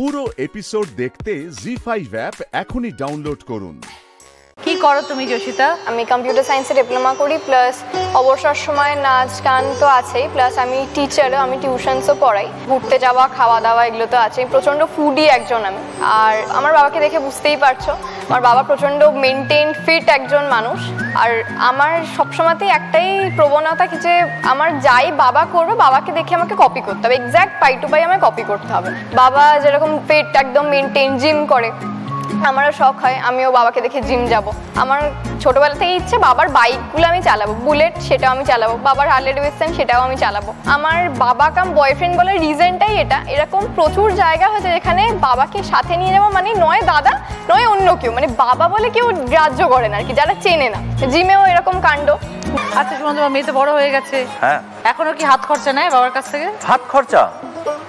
পুরো এপিসোড দেখতে জি5 অ্যাপ এখনই ডাউনলোড করুন। কি করো তুমি যোশিতা? আমি কম্পিউটার সায়েন্সে ডিপ্লোমা করি, প্লাস অবসর সময় নাচ গান তো আছেই, প্লাস আমি টিচারও, আমি টিউশনসও পড়াই। ঘুরতে যাওয়া, খাওয়া দাওয়া এগুলো তো আছেই। প্রচণ্ড ফুডি একজন আমি। আর আমার বাবাকে দেখে বুঝতেই পারছো, আমার বাবা প্রচণ্ড মেনটেন ফিট একজন মানুষ। আর আমার সবসময়তেই একটাই প্রবণতা কি যে আমার যাই বাবা করবে, বাবাকে দেখে আমাকে কপি করতে হবে, এক্স্যাক্ট পাই টু পাই আমাকে কপি করতে হবে। বাবা যেরকম ফিট একদম মেনটেন, জিম করে, আমারও শখ হয় আমিও বাবাকে দেখে জিম যাব। আমার ছোটবেলা থেকে ইচ্ছে বাবার বাইকগুলো আমি চালাবো, বুলেট সেটাও আমি চালাবো, বাবার হার্লে ডেভিডসন সেটাও আমি চালাবো। আমার বাবা কাম বয়ফ্রেন্ড বলার রিজনটাই এটা। এরকম প্রচুর জায়গা হয়েছে যেখানে বাবাকে সাথে নিয়ে যাবো মানে নয় দাদা নয় অন্য কেউ, মানে বাবা বলে কেউ গ্রাহ্য করে না আর কি, যারা চেনে না। জিমেও এরকম কাণ্ড। আচ্ছা সুমন, তোমার মেয়ে তো বড় হয়ে গেছে, হ্যাঁ, এখনো কি হাত খরচা নেয় বাবার কাছ থেকে? হাত খরচা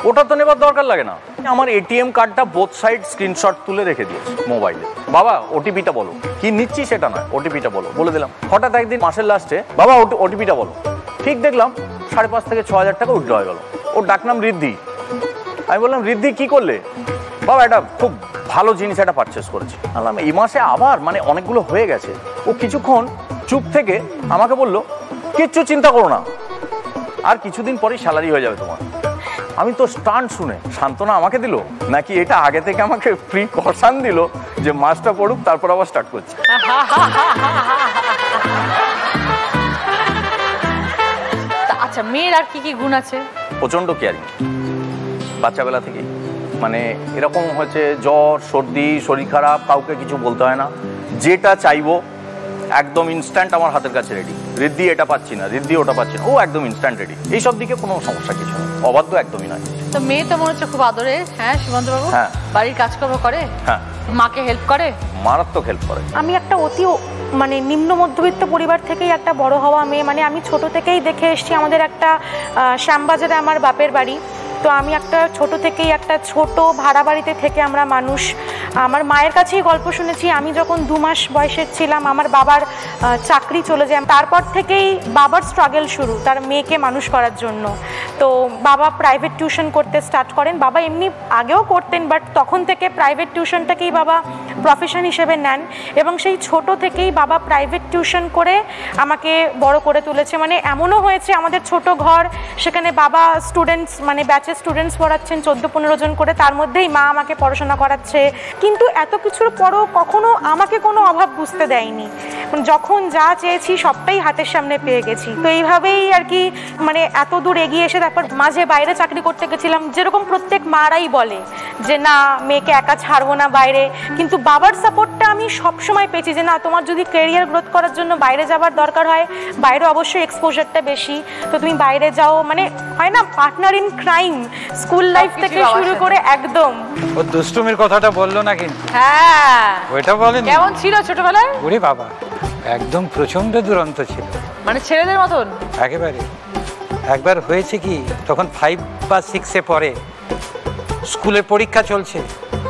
ওটা তো নেবার দরকার লাগে না। আমার এটিএম কার্ডটা বোথ সাইড স্ক্রিনশট তুলে রেখে দিয়েছি মোবাইলে। বাবা ওটিপিটা বলো, কি নিচ্ছি সেটা নয়, ওটিপিটা বলো, বলে দিলাম। হঠাৎ একদিন মাসের লাস্টে বাবা ওটিপিটা বলো, ঠিক দেখলাম 5,500 থেকে 6,000 টাকা উইথড্র হয়ে গেল। ওর ডাকনাম ঋদ্ধি। আমি বললাম ঋদ্ধি কি করলে? বাবা এটা খুব ভালো জিনিস একটা পারচেস করেছি। বললাম এই মাসে আবার মানে অনেকগুলো হয়ে গেছে। ও কিছুক্ষণ চুপ থেকে আমাকে বলল, কিচ্ছু চিন্তা করো না, আর কিছুদিন পরেই স্যালারি হয়ে যাবে তোমার। আমি তো স্টান্ট শুনে, সান্ত্বনা আমাকে দিল নাকি এটা আগে থেকে আমাকে ফ্রি কর্সান দিল যে মাসটা পড়ুক তারপর আবার স্টার্ট করছে। আচ্ছা, মেয়ের আর কি কি গুণ আছে? প্রচন্ড কেয়ারিং বাচ্চাবেলা থেকেই। মানে এরকম হচ্ছে জ্বর সর্দি শরীর খারাপ, কাউকে কিছু বলতে হয় না, যেটা চাইবো একদম ইনস্ট্যান্ট আমার হাতের কাছে রেডি। ঋদ্ধি এটা পাচ্ছি না, ঋদ্ধি ওটা পাচ্ছি না, ও একদম ইনস্ট্যান্ট রেডি। এইসব দিকে কোনো সমস্যা কিছু নেই, অবাধ্য একদমই নয়। তো মেয়ে তো মনে হচ্ছে খুব আদরে। হ্যাঁ সুমন্ত বাবু? হ্যাঁ। বাড়ির কাজকর্ম করে? হ্যাঁ। মাকে হেল্প করে? মারাত্মক হেল্প করে। আমি একটা অতি মানে নিম্ন মধ্যবিত্ত পরিবার থেকেই একটা বড় হওয়া মেয়ে। মানে আমি ছোট থেকেই দেখে এসেছি, আমাদের একটা শ্যামবাজারে আমার বাপের বাড়ি। তো আমি একটা ছোট থেকেই একটা ছোট ভাড়া বাড়িতে থেকে আমরা মানুষ। আমার মায়ের কাছেই গল্প শুনেছি, আমি যখন 2 মাস বয়সের ছিলাম আমার বাবার চাকরি চলে যায়। তারপর থেকেই বাবার স্ট্রাগল শুরু তার মেয়েকে মানুষ করার জন্য। তো বাবা প্রাইভেট টিউশন করতে স্টার্ট করেন। বাবা এমনি আগেও করতেন, বাট তখন থেকে প্রাইভেট টিউশনটাকেই বাবা প্রফেশন হিসেবে নেন। এবং সেই ছোট থেকেই বাবা প্রাইভেট টিউশন করে আমাকে বড় করে তুলেছে। মানে এমনও হয়েছে আমাদের ছোট ঘর, সেখানে বাবা স্টুডেন্টস মানে ব্যাচে স্টুডেন্টস পড়াচ্ছেন 14-15 জন করে, তার মধ্যেই মা আমাকে পড়াশোনা করাচ্ছে। কিন্তু এত কিছুর পরও কখনো আমাকে কোনো অভাব বুঝতে দেয়নি। যখন যা চেয়েছি সবটাই হাতের সামনে পেয়ে গেছি। তো এইভাবেই আর কি মানে এত দূর এগিয়ে এসে তারপর মাঝে বাইরে চাকরি করতে গেছিলাম, যেরকম প্রত্যেক মারাই বলে যে না মেয়েকে একা ছাড়বো না বাইরে। কিন্তু বাবার সাপোর্টটা আমি সবসময় পেয়েছি যে না তোমার যদি ক্যারিয়ার গ্রোথ করার জন্য বাইরে যাবার দরকার হয়, বাইরে অবশ্যই এক্সপোজারটা বেশি, তো তুমি বাইরে যাও। মানে হয় না partner in crime, school life থেকে শুরু করে একদম। ও দুষ্টুমির কথাটা বললো না কিন্তু? হ্যাঁ। ওইটা বলেন কেমন ছিল ছোটবেলায়? ওরে বাবা একদম প্রচন্ড দুরন্ত ছিল, মানে ছেলেদের মতন একেবারে। একবার হয়েছে কি, তখন 5 বা 6-এ পড়ে, স্কুলের পরীক্ষা চলছে,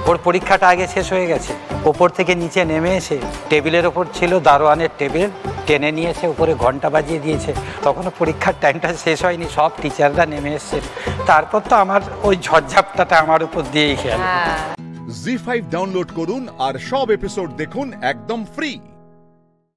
ওর পরীক্ষাটা আগে শেষ হয়ে গেছে। ওপর থেকে নিচে নেমে এসে টেবিলের ওপর ছিল দারোয়ানের টেবিল, টেনে নিয়েছে উপরে ঘন্টা বাজিয়ে দিয়েছে। তখনও পরীক্ষার টাইমটা শেষ হয়নি, সব টিচাররা নেমে এসছে। তারপর তো আমার ওই ঝড়ঝাপটাটা আমার উপর দিয়েই খেয়াল। জি5 ডাউনলোড করুন আর সব এপিসোড দেখুন একদম ফ্রি।